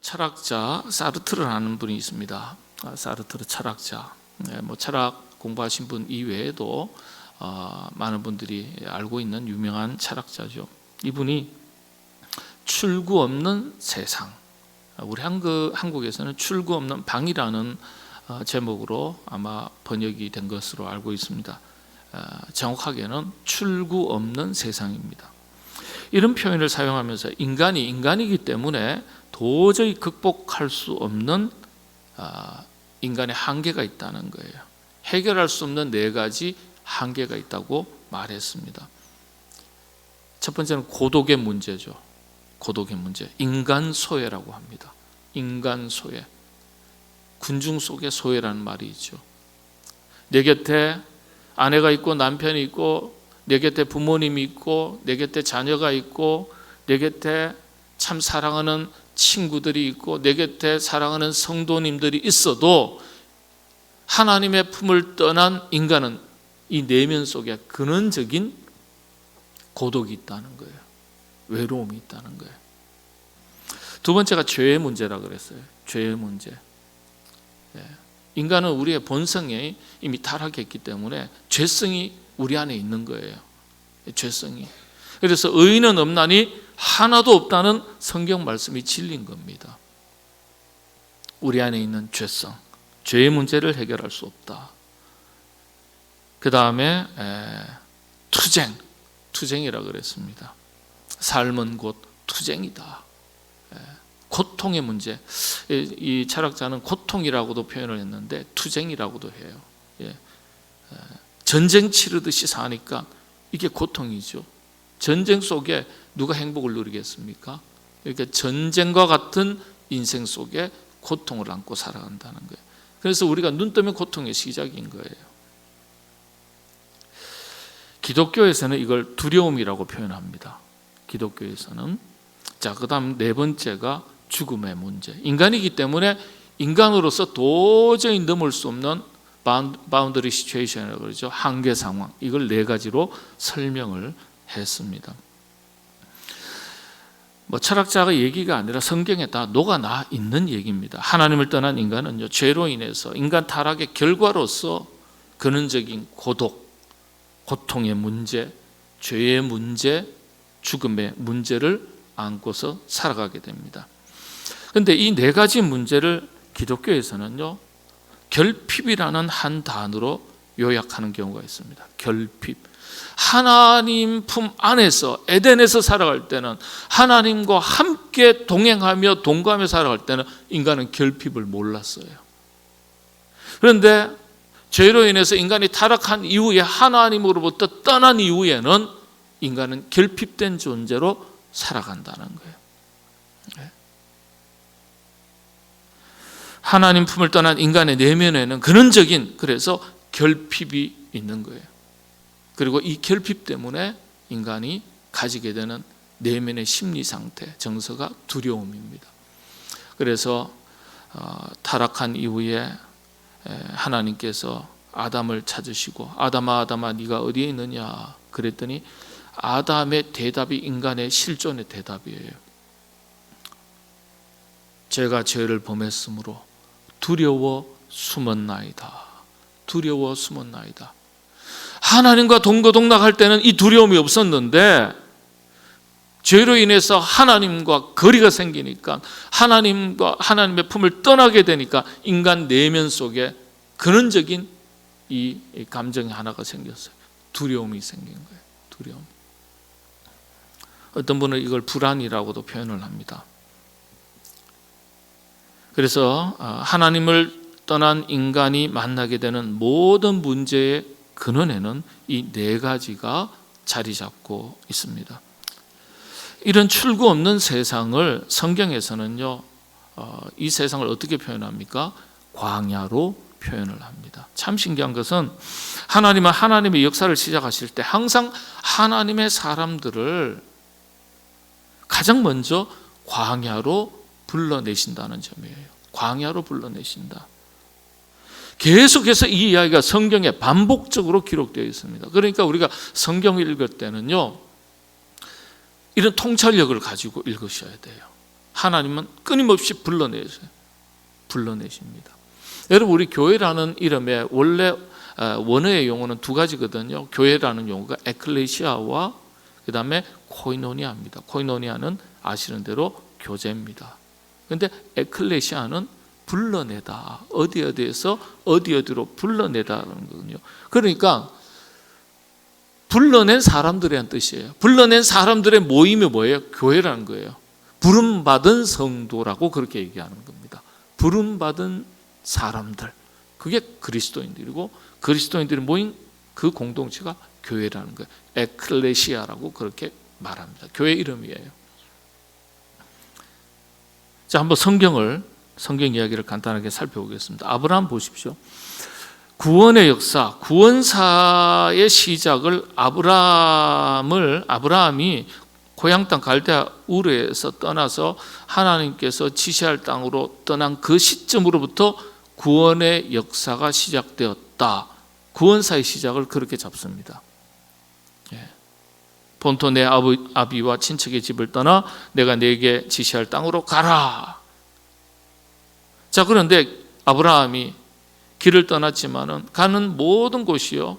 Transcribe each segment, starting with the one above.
철학자 사르트르라는 분이 있습니다. 사르트르 철학자. 철학 공부하신 분 이외에도 많은 분들이 알고 있는 유명한 철학자죠. 이분이 출구 없는 세상, 우리 한국에서는 출구 없는 방이라는 제목으로 아마 번역이 된 것으로 알고 있습니다. 정확하게는 출구 없는 세상입니다. 이런 표현을 사용하면서 인간이 인간이기 때문에 도저히 극복할 수 없는 인간의 한계가 있다는 거예요. 해결할 수 없는 4가지 한계가 있다고 말했습니다. 첫 번째는 고독의 문제죠. 고독의 문제, 인간 소외라고 합니다. 인간 소외, 군중 속의 소외라는 말이 있죠. 내 곁에 아내가 있고 남편이 있고 내 곁에 부모님이 있고 내 곁에 자녀가 있고 내 곁에 참 사랑하는 친구들이 있고 내 곁에 사랑하는 성도님들이 있어도 하나님의 품을 떠난 인간은 이 내면 속에 근원적인 고독이 있다는 거예요. 외로움이 있다는 거예요. 두 번째가 죄의 문제라고 그랬어요. 죄의 문제. 인간은 우리의 본성에 이미 타락했기 때문에 죄성이 우리 안에 있는 거예요. 죄성이. 그래서 의인은 없나니 하나도 없다는 성경 말씀이 진리인 겁니다. 우리 안에 있는 죄성, 죄의 문제를 해결할 수 없다. 그 다음에 투쟁이라고 그랬습니다. 삶은 곧 투쟁이다. 고통의 문제. 이 철학자는 고통이라고도 표현을 했는데 투쟁이라고도 해요. 전쟁 치르듯이 사니까 이게 고통이죠. 전쟁 속에 누가 행복을 누리겠습니까? 그러니까 전쟁과 같은 인생 속에 고통을 안고 살아간다는 거예요. 그래서 우리가 눈 뜨면 고통의 시작인 거예요. 기독교에서는 이걸 두려움이라고 표현합니다. 기독교에서는. 자, 그 다음 4번째가 죽음의 문제. 인간이기 때문에 인간으로서 도저히 넘을 수 없는 바운더리 시츄에이션이라고 그러죠. 한계 상황. 이걸 4가지로 설명을 했습니다. 철학자가 얘기가 아니라 성경에 다 녹아나 있는 얘기입니다. 하나님을 떠난 인간은요, 죄로 인해서 인간 타락의 결과로서 근원적인 고독, 고통의 문제, 죄의 문제, 죽음의 문제를 안고서 살아가게 됩니다. 그런데 이 4가지 문제를 기독교에서는요, 결핍이라는 한 단어로 요약하는 경우가 있습니다. 결핍. 하나님 품 안에서 에덴에서 살아갈 때는, 하나님과 함께 동행하며 동거하며 살아갈 때는 인간은 결핍을 몰랐어요. 그런데 죄로 인해서 인간이 타락한 이후에, 하나님으로부터 떠난 이후에는 인간은 결핍된 존재로 살아간다는 거예요. 하나님 품을 떠난 인간의 내면에는 근원적인, 그래서 결핍이 있는 거예요. 그리고 이 결핍 때문에 인간이 가지게 되는 내면의 심리 상태, 정서가 두려움입니다. 그래서 타락한 이후에 하나님께서 아담을 찾으시고, 아담아 네가 어디에 있느냐 그랬더니 아담의 대답이 인간의 실존의 대답이에요. 제가 죄를 범했으므로 두려워 숨었나이다. 두려워 숨었나이다. 하나님과 동거동락할 때는 이 두려움이 없었는데 죄로 인해서 하나님과 거리가 생기니까, 하나님의 품을 떠나게 되니까 인간 내면 속에 근원적인 이 감정이 하나가 생겼어요. 두려움이 생긴 거예요. 두려움. 어떤 분은 이걸 불안이라고도 표현을 합니다. 그래서 하나님을 떠난 인간이 만나게 되는 모든 문제의 근원에는 이 4가지가 자리 잡고 있습니다. 이런 출구 없는 세상을 성경에서는요, 이 세상을 어떻게 표현합니까? 광야로 표현을 합니다. 참 신기한 것은 하나님은 하나님의 역사를 시작하실 때 항상 하나님의 사람들을 가장 먼저 광야로 불러내신다는 점이에요. 광야로 불러내신다. 계속해서 이 이야기가 성경에 반복적으로 기록되어 있습니다. 그러니까 우리가 성경을 읽을 때는요, 이런 통찰력을 가지고 읽으셔야 돼요. 하나님은 끊임없이 불러내십니다. 여러분, 우리 교회라는 이름의 원래 원어의 용어는 두 가지거든요. 교회라는 용어가 에클레시아와 그 다음에 코이노니아입니다. 코이노니아는 아시는 대로 교제입니다. 그런데 에클레시아는 불러내다, 어디에서 어디로 불러내다라는 거거든요. 그러니까 불러낸 사람들이란 뜻이에요. 불러낸 사람들의 모임이 뭐예요? 교회라는 거예요. 부름받은 성도라고 그렇게 얘기하는 겁니다. 부름받은 사람들, 그게 그리스도인들이고 그리스도인들이 모인 그 공동체가 교회라는 거예요. 에클레시아라고 그렇게 말합니다. 교회 이름이에요. 자, 한번 성경 이야기를 간단하게 살펴보겠습니다. 아브라함 보십시오. 구원의 역사, 구원사의 시작을 아브라함이 고향 땅 갈대아 우르에서 떠나서 하나님께서 지시할 땅으로 떠난 그 시점으로부터 구원의 역사가 시작되었다. 구원사의 시작을 그렇게 잡습니다. 본토 내 아비와 친척의 집을 떠나 내가 네게 지시할 땅으로 가라. 자, 그런데 아브라함이 길을 떠났지만은 가는 모든 곳이요,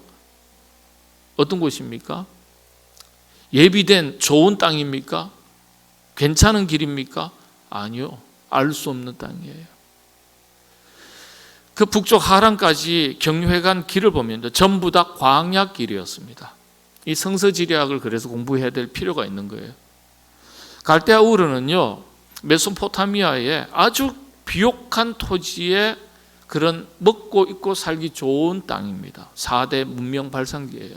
어떤 곳입니까? 예비된 좋은 땅입니까? 괜찮은 길입니까? 아니요, 알 수 없는 땅이에요. 그 북쪽 하란까지 경유해 간 길을 보면 전부 다 광야 길이었습니다. 이 성서지리학을 그래서 공부해야 될 필요가 있는 거예요. 갈대아 우르는요, 메소포타미아의 아주 비옥한 토지에 그런 먹고 입고 살기 좋은 땅입니다. 4대 문명 발상지예요.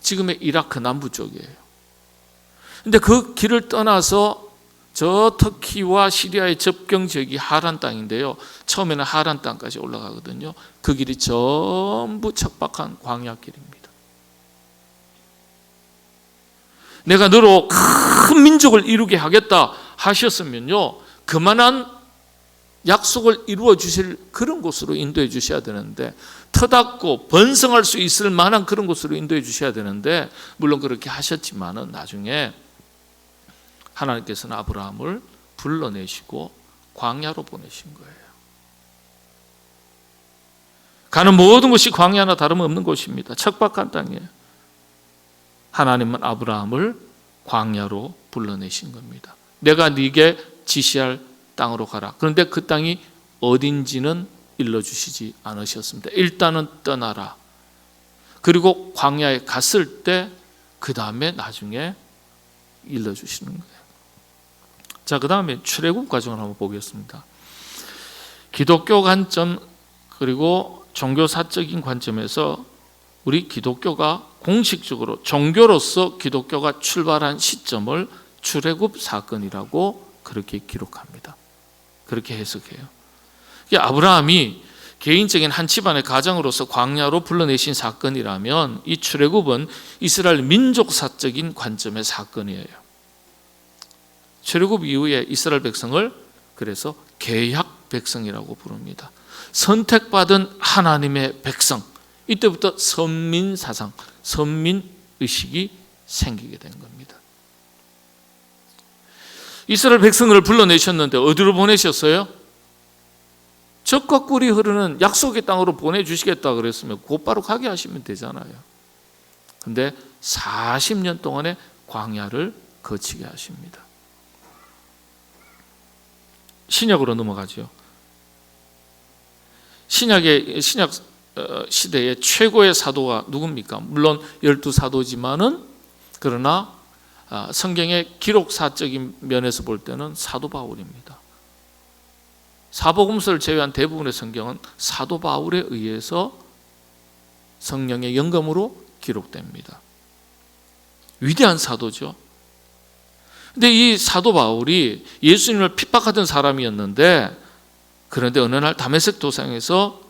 지금의 이라크 남부 쪽이에요. 근데 그 길을 떠나서 저 터키와 시리아의 접경 지역이 하란 땅인데요, 처음에는 하란 땅까지 올라가거든요. 그 길이 전부 척박한 광야 길입니다. 내가 너로 큰 민족을 이루게 하겠다 하셨으면요, 그만한 약속을 이루어 주실 그런 곳으로 인도해 주셔야 되는데, 터닫고 번성할 수 있을 만한 그런 곳으로 인도해 주셔야 되는데, 물론 그렇게 하셨지만은 나중에 하나님께서는 아브라함을 불러내시고 광야로 보내신 거예요. 가는 모든 곳이 광야나 다름없는 곳입니다. 척박한 땅이에요. 하나님은 아브라함을 광야로 불러내신 겁니다. 내가 네게 지시할 땅으로 가라. 그런데 그 땅이 어딘지는 일러주시지 않으셨습니다. 일단은 떠나라. 그리고 광야에 갔을 때 그 다음에 나중에 일러주시는 거예요. 자, 그 다음에 출애굽 과정을 한번 보겠습니다. 기독교 관점 그리고 종교사적인 관점에서 우리 기독교가 공식적으로 종교로서 기독교가 출발한 시점을 출애굽 사건이라고 그렇게 기록합니다. 그렇게 해석해요. 아브라함이 개인적인 한 집안의 가장으로서 광야로 불러내신 사건이라면 이 출애굽은 이스라엘 민족사적인 관점의 사건이에요. 출애굽 이후에 이스라엘 백성을 그래서 계약 백성이라고 부릅니다. 선택받은 하나님의 백성. 이때부터 선민 사상, 선민 의식이 생기게 된 겁니다. 이스라엘 백성을 불러내셨는데 어디로 보내셨어요? 젖과 꿀이 흐르는 약속의 땅으로 보내주시겠다 그랬으면 곧바로 가게 하시면 되잖아요. 그런데 40년 동안의 광야를 거치게 하십니다. 신약으로 넘어가죠. 신약 시대의 최고의 사도가 누굽니까? 물론 12사도지만은 그러나 성경의 기록사적인 면에서 볼 때는 사도 바울입니다. 사복음서를 제외한 대부분의 성경은 사도 바울에 의해서 성령의 영감으로 기록됩니다. 위대한 사도죠. 근데 이 사도 바울이 예수님을 핍박하던 사람이었는데, 그런데 어느 날 다메섹 도상에서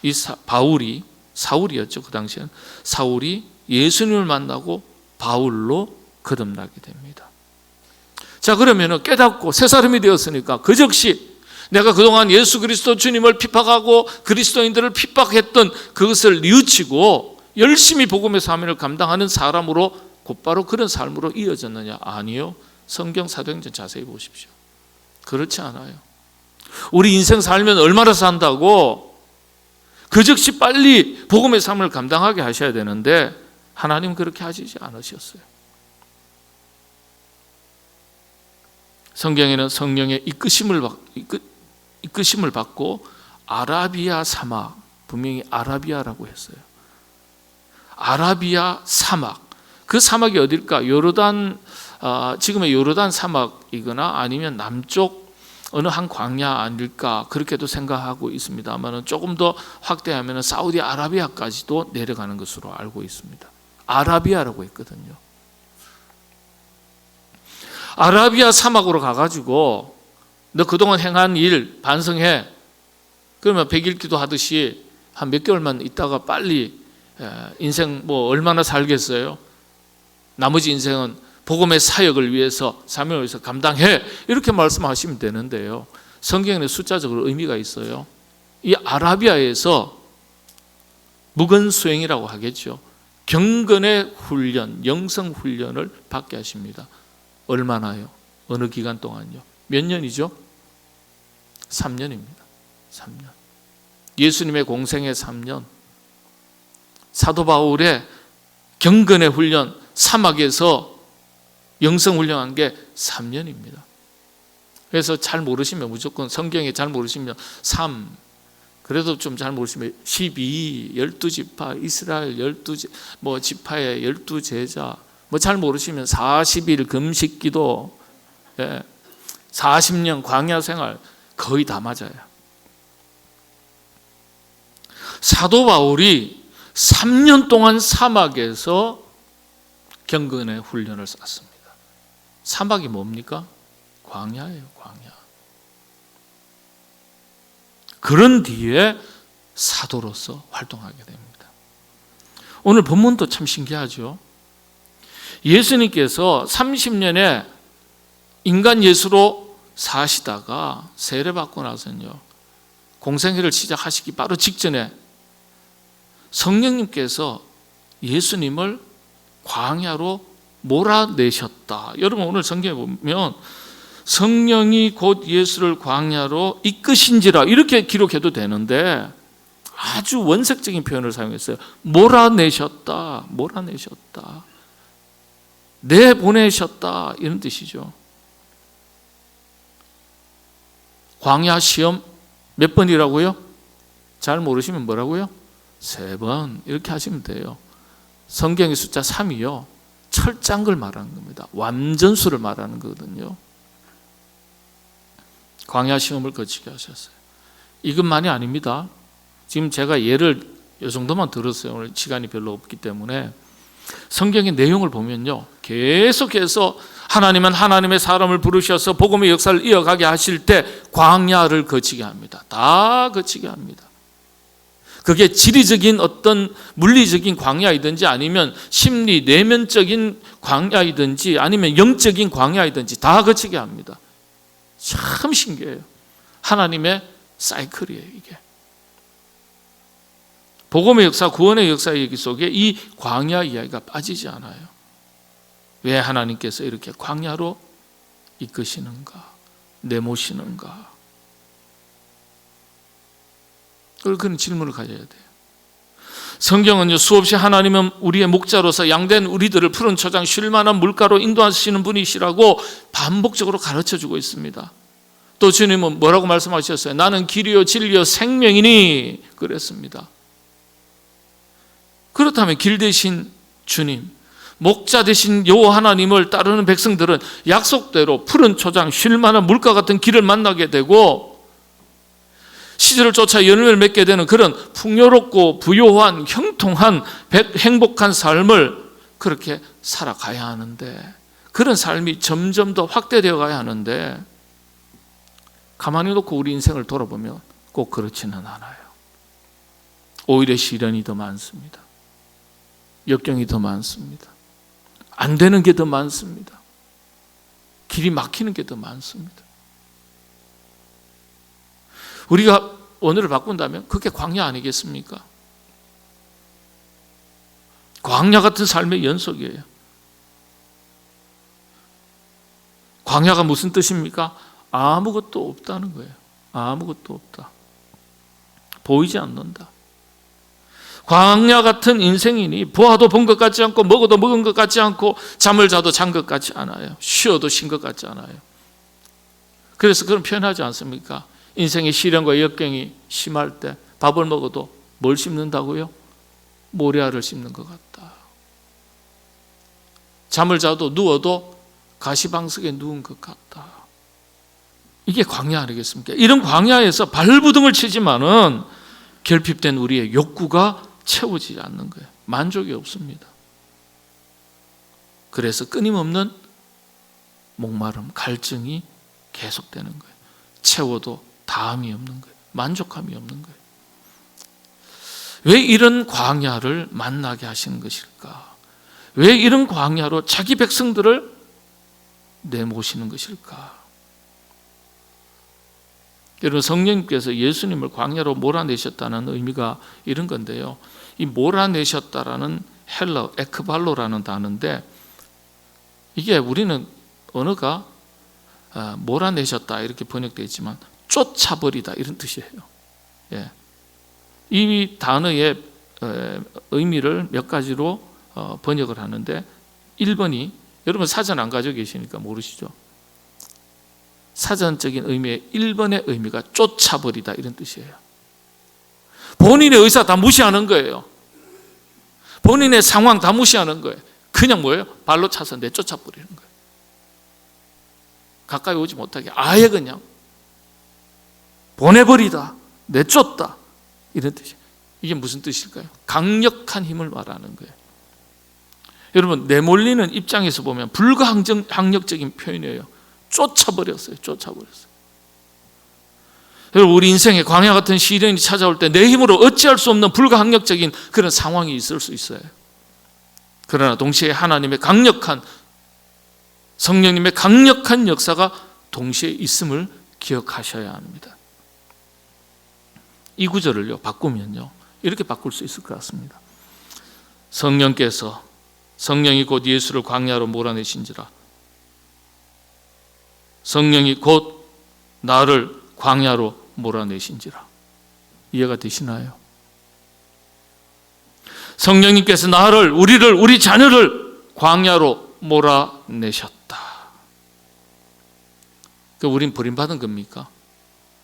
이 바울이, 사울이었죠 그 당시에는, 사울이 예수님을 만나고 바울로 거듭나게 됩니다. 자, 그러면 깨닫고 새 사람이 되었으니까 그 즉시 내가 그동안 예수 그리스도 주님을 핍박하고 그리스도인들을 핍박했던 그것을 뉘우치고 열심히 복음의 사명을 감당하는 사람으로 곧바로 그런 삶으로 이어졌느냐? 아니요. 성경 사도행전 자세히 보십시오. 그렇지 않아요. 우리 인생 살면 얼마나 산다고 그 즉시 빨리 복음의 삶을 감당하게 하셔야 되는데 하나님은 그렇게 하시지 않으셨어요. 성경에는 성령의 이끄심을 받고 아라비아 사막, 분명히 아라비아라고 했어요. 아라비아 사막, 그 사막이 어딜까? 요르단, 지금의 요르단 사막이거나 아니면 남쪽 어느 한 광야 아닐까 그렇게도 생각하고 있습니다만 조금 더 확대하면 사우디아라비아까지도 내려가는 것으로 알고 있습니다. 아라비아라고 했거든요. 아라비아 사막으로 가가지고 너 그동안 행한 일 반성해. 그러면 100일 기도하듯이 한 몇 개월만 있다가 빨리 인생 뭐 얼마나 살겠어요? 나머지 인생은 복음의 사역을 위해서 사명을 위해서 감당해. 이렇게 말씀하시면 되는데요. 성경에는 숫자적으로 의미가 있어요. 이 아라비아에서 무건수행이라고 하겠죠. 경건의 훈련, 영성 훈련을 받게 하십니다. 얼마나요? 어느 기간 동안요? 몇 년이죠? 3년입니다. 3년. 예수님의 공생의 3년. 사도 바울의 경건의 훈련, 사막에서 영성 훈련한 게 3년입니다. 그래서 잘 모르시면 무조건 성경에 잘 모르시면 3, 그래도 좀 잘 모르시면 12, 12지파, 이스라엘 12지파의 12제자, 뭐 잘 모르시면 40일 금식 기도, 40년 광야 생활 거의 다 맞아요. 사도 바울이 3년 동안 사막에서 경건의 훈련을 쌓습니다. 사막이 뭡니까? 광야예요, 광야. 그런 뒤에 사도로서 활동하게 됩니다. 오늘 본문도 참 신기하죠. 예수님께서 30년의 인간 예수로 사시다가 세례받고 나서는요, 공생애를 시작하시기 바로 직전에 성령님께서 예수님을 광야로 몰아내셨다. 여러분 오늘 성경에 보면 성령이 곧 예수를 광야로 이끄신지라 이렇게 기록해도 되는데 아주 원색적인 표현을 사용했어요. 몰아내셨다. 몰아내셨다. 내보내셨다. 이런 뜻이죠. 광야 시험 몇 번이라고요? 잘 모르시면 뭐라고요? 3번 이렇게 하시면 돼요. 성경의 숫자 3이요. 철장을 말하는 겁니다. 완전수를 말하는 거거든요. 광야 시험을 거치게 하셨어요. 이것만이 아닙니다. 지금 제가 예를 이 정도만 들었어요. 오늘 시간이 별로 없기 때문에 성경의 내용을 보면요, 계속해서 하나님은 하나님의 사람을 부르셔서 복음의 역사를 이어가게 하실 때 광야를 거치게 합니다. 다 거치게 합니다. 그게 지리적인 어떤 물리적인 광야이든지 아니면 심리 내면적인 광야이든지 아니면 영적인 광야이든지 다 거치게 합니다. 참 신기해요. 하나님의 사이클이에요, 이게. 복음의 역사, 구원의 역사 얘기 속에 이 광야 이야기가 빠지지 않아요. 왜 하나님께서 이렇게 광야로 이끄시는가, 내모시는가? 그런 질문을 가져야 돼요. 성경은요, 수없이 하나님은 우리의 목자로서 양된 우리들을 푸른 초장 쉴 만한 물가로 인도하시는 분이시라고 반복적으로 가르쳐주고 있습니다. 또 주님은 뭐라고 말씀하셨어요? 나는 길이요 진리요 생명이니 그랬습니다. 그렇다면 길 대신 주님, 목자 되신 여호와 하나님을 따르는 백성들은 약속대로 푸른 초장 쉴 만한 물가 같은 길을 만나게 되고 시절을 쫓아 열매를 맺게 되는 그런 풍요롭고 부요한 형통한 행복한 삶을 그렇게 살아가야 하는데, 그런 삶이 점점 더 확대되어 가야 하는데 가만히 놓고 우리 인생을 돌아보면 꼭 그렇지는 않아요. 오히려 시련이 더 많습니다. 역경이 더 많습니다. 안 되는 게 더 많습니다. 길이 막히는 게 더 많습니다. 우리가 오늘을 바꾼다면 그게 광야 아니겠습니까? 광야 같은 삶의 연속이에요. 광야가 무슨 뜻입니까? 아무것도 없다는 거예요. 아무것도 없다. 보이지 않는다. 광야 같은 인생이니 보아도 본 것 같지 않고 먹어도 먹은 것 같지 않고 잠을 자도 잔 것 같지 않아요. 쉬어도 쉰 것 같지 않아요. 그래서 그런 표현하지 않습니까? 인생의 시련과 역경이 심할 때 밥을 먹어도 뭘 씹는다고요? 모래알을 씹는 것 같다. 잠을 자도 누워도 가시방석에 누운 것 같다. 이게 광야 아니겠습니까? 이런 광야에서 발부둥을 치지만은 결핍된 우리의 욕구가 채워지지 않는 거예요. 만족이 없습니다. 그래서 끊임없는 목마름, 갈증이 계속되는 거예요. 채워도 다함이 없는 거예요. 만족함이 없는 거예요. 왜 이런 광야를 만나게 하시는 것일까? 왜 이런 광야로 자기 백성들을 내모시는 것일까? 여러분, 성령님께서 예수님을 광야로 몰아내셨다는 의미가 이런 건데요. 이 몰아내셨다라는 헬러 에크발로라는 단어인데, 이게 우리는 언어가 몰아내셨다 이렇게 번역되어 있지만 쫓아버리다 이런 뜻이에요. 예. 이 단어의 의미를 몇 가지로 번역을 하는데, 1번이, 여러분 사전 안 가지고 계시니까 모르시죠? 사전적인 의미의 1번의 의미가 쫓아버리다 이런 뜻이에요. 본인의 의사 다 무시하는 거예요. 본인의 상황 다 무시하는 거예요. 그냥 뭐예요? 발로 차서 내쫓아버리는 거예요. 가까이 오지 못하게 아예 그냥 보내버리다, 내쫓다 이런 뜻이에요. 이게 무슨 뜻일까요? 강력한 힘을 말하는 거예요. 여러분, 내몰리는 입장에서 보면 불가항력적인 표현이에요. 쫓아버렸어요. 여러분, 우리 인생에 광야 같은 시련이 찾아올 때 내 힘으로 어찌할 수 없는 불가항력적인 그런 상황이 있을 수 있어요. 그러나 동시에 하나님의 강력한, 성령님의 강력한 역사가 동시에 있음을 기억하셔야 합니다. 이 구절을요 바꾸면요 이렇게 바꿀 수 있을 것 같습니다. 성령이 곧 예수를 광야로 몰아내신지라. 성령이 곧 나를 광야로 몰아내신지라. 이해가 되시나요? 성령님께서 우리 자녀를 광야로 몰아내셨다. 우린 버림받은 겁니까?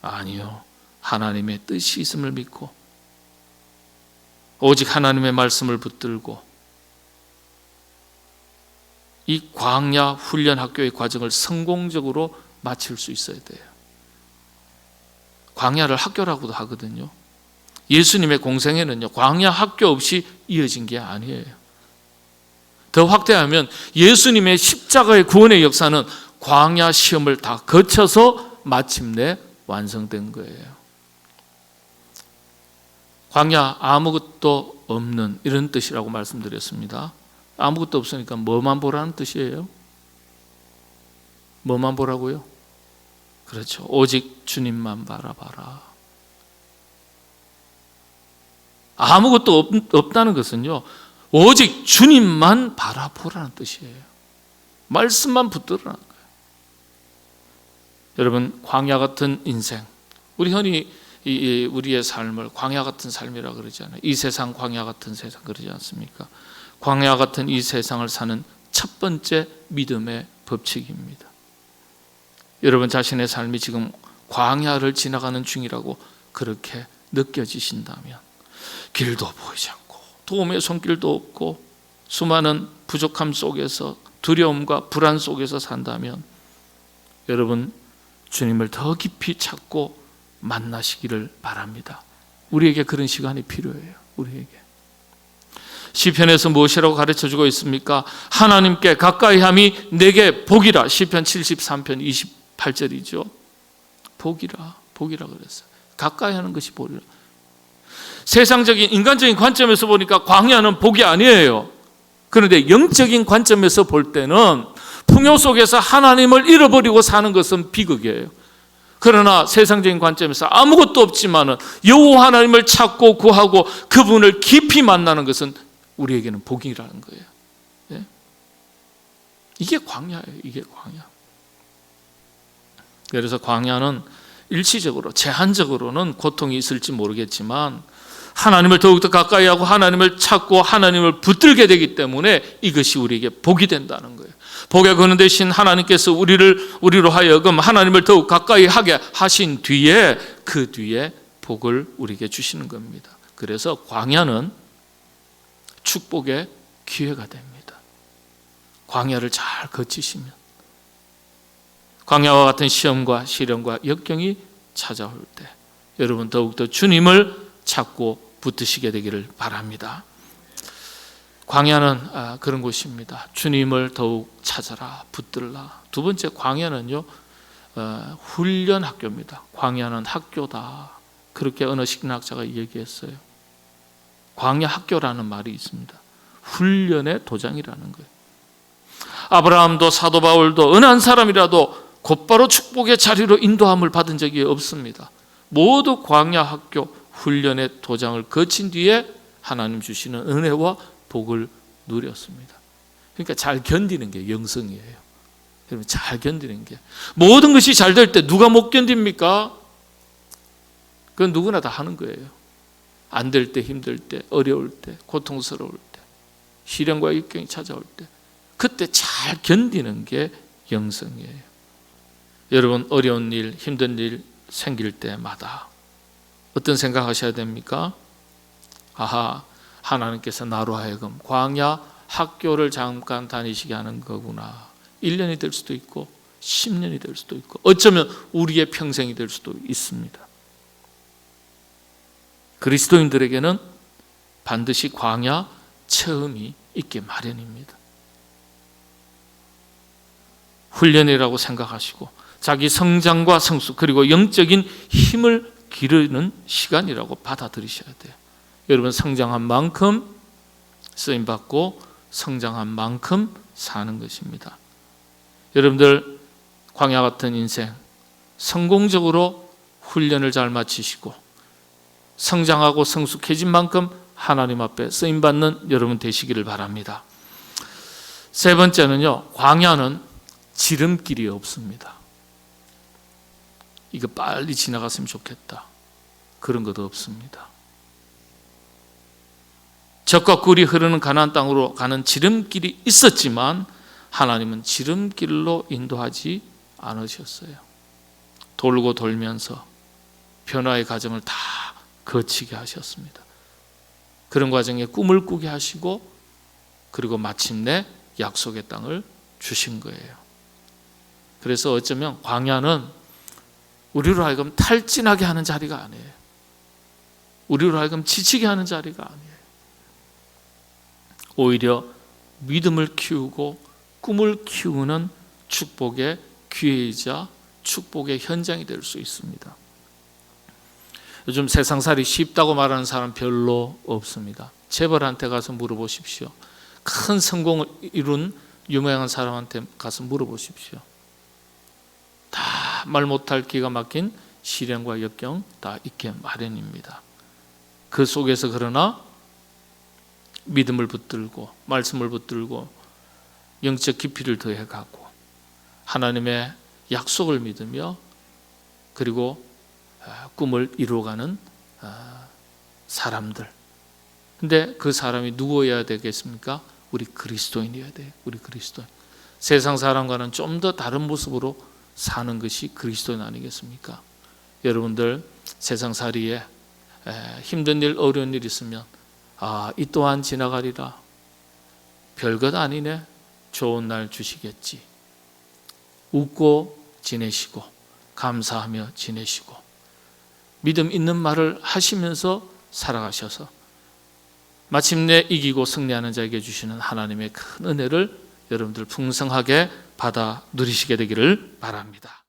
아니요. 하나님의 뜻이 있음을 믿고 오직 하나님의 말씀을 붙들고 이 광야 훈련 학교의 과정을 성공적으로 마칠 수 있어야 돼요. 광야를 학교라고도 하거든요. 예수님의 공생애는요 광야 학교 없이 이어진 게 아니에요. 더 확대하면 예수님의 십자가의 구원의 역사는 광야 시험을 다 거쳐서 마침내 완성된 거예요. 광야 아무것도 없는 이런 뜻이라고 말씀드렸습니다. 아무것도 없으니까 뭐만 보라는 뜻이에요? 뭐만 보라고요? 그렇죠. 오직 주님만 바라봐라. 아무것도 없다는 것은요 오직 주님만 바라보라는 뜻이에요. 말씀만 붙들으라는 거예요. 여러분, 광야 같은 인생, 우리 흔히 우리의 삶을 광야 같은 삶이라고 그러잖아요. 이 세상 광야 같은 세상 그러지 않습니까? 광야 같은 이 세상을 사는 첫 번째 믿음의 법칙입니다. 여러분 자신의 삶이 지금 광야를 지나가는 중이라고 그렇게 느껴지신다면, 길도 보이지 않고 도움의 손길도 없고 수많은 부족함 속에서 두려움과 불안 속에서 산다면, 여러분 주님을 더 깊이 찾고 만나시기를 바랍니다. 우리에게 그런 시간이 필요해요. 우리에게. 시편에서 무엇이라고 가르쳐주고 있습니까? 하나님께 가까이함이 내게 복이라. 시편 73편 28절이죠. 복이라 그랬어요. 가까이하는 것이 복이라. 세상적인 인간적인 관점에서 보니까 광야는 복이 아니에요. 그런데 영적인 관점에서 볼 때는 풍요 속에서 하나님을 잃어버리고 사는 것은 비극이에요. 그러나 세상적인 관점에서 아무것도 없지만 여호와 하나님을 찾고 구하고 그분을 깊이 만나는 것은 우리에게는 복이라는 거예요. 네? 이게 광야예요. 이게 광야. 그래서 광야는 일시적으로 제한적으로는 고통이 있을지 모르겠지만 하나님을 더욱더 가까이 하고 하나님을 찾고 하나님을 붙들게 되기 때문에 이것이 우리에게 복이 된다는 거예요. 복에 거는 대신 하나님께서 우리로 하여금 하나님을 더욱 가까이 하게 하신 뒤에 그 뒤에 복을 우리에게 주시는 겁니다. 그래서 광야는 축복의 기회가 됩니다. 광야를 잘 거치시면 광야와 같은 시험과 시련과 역경이 찾아올 때 여러분 더욱더 주님을 찾고 붙으시게 되기를 바랍니다. 광야는 그런 곳입니다. 주님을 더욱 찾아라, 붙들라. 두 번째, 광야는요 훈련 학교입니다. 광야는 학교다. 그렇게 어느 식락자가 얘기했어요. 광야 학교라는 말이 있습니다. 훈련의 도장이라는 거예요. 아브라함도 사도 바울도 어느 한 사람이라도 곧바로 축복의 자리로 인도함을 받은 적이 없습니다. 모두 광야 학교 훈련의 도장을 거친 뒤에 하나님 주시는 은혜와 복을 누렸습니다. 그러니까 잘 견디는 게 영성이에요. 여러분 잘 견디는 게, 모든 것이 잘 될 때 누가 못 견딥니까? 그건 누구나 다 하는 거예요. 안 될 때, 힘들 때, 어려울 때, 고통스러울 때, 시련과 역경이 찾아올 때 그때 잘 견디는 게 영성이에요. 여러분 어려운 일, 힘든 일 생길 때마다 어떤 생각하셔야 됩니까? 아하, 하나님께서 나로 하여금 광야 학교를 잠깐 다니시게 하는 거구나. 1년이 될 수도 있고 10년이 될 수도 있고 어쩌면 우리의 평생이 될 수도 있습니다. 그리스도인들에게는 반드시 광야 체험이 있게 마련입니다. 훈련이라고 생각하시고 자기 성장과 성숙 그리고 영적인 힘을 기르는 시간이라고 받아들이셔야 돼요. 여러분 성장한 만큼 쓰임받고 성장한 만큼 사는 것입니다. 여러분들 광야 같은 인생 성공적으로 훈련을 잘 마치시고 성장하고 성숙해진 만큼 하나님 앞에 쓰임받는 여러분 되시기를 바랍니다. 세 번째는요, 광야는 지름길이 없습니다. 이거 빨리 지나갔으면 좋겠다, 그런 것도 없습니다. 젖과 꿀이 흐르는 가나안 땅으로 가는 지름길이 있었지만 하나님은 지름길로 인도하지 않으셨어요. 돌고 돌면서 변화의 과정을 다 거치게 하셨습니다. 그런 과정에 꿈을 꾸게 하시고 그리고 마침내 약속의 땅을 주신 거예요. 그래서 어쩌면 광야는 우리로 하여금 탈진하게 하는 자리가 아니에요. 우리로 하여금 지치게 하는 자리가 아니에요. 오히려 믿음을 키우고 꿈을 키우는 축복의 기회이자 축복의 현장이 될 수 있습니다. 요즘 세상살이 쉽다고 말하는 사람 별로 없습니다. 재벌한테 가서 물어보십시오. 큰 성공을 이룬 유명한 사람한테 가서 물어보십시오. 다 말 못할 기가 막힌 시련과 역경 다 있게 마련입니다. 그 속에서 그러나 믿음을 붙들고 말씀을 붙들고 영적 깊이를 더해가고 하나님의 약속을 믿으며 그리고 꿈을 이루어가는 사람들. 근데 그 사람이 누구여야 되겠습니까? 우리 그리스도인이어야 돼요. 우리 그리스도인. 세상 사람과는 좀 더 다른 모습으로 사는 것이 그리스도인 아니겠습니까? 여러분들 세상살이에 힘든 일, 어려운 일 있으면 이 또한 지나가리라. 별것 아니네. 좋은 날 주시겠지. 웃고 지내시고 감사하며 지내시고 믿음 있는 말을 하시면서 살아가셔서 마침내 이기고 승리하는 자에게 주시는 하나님의 큰 은혜를 여러분들 풍성하게 받아 누리시게 되기를 바랍니다.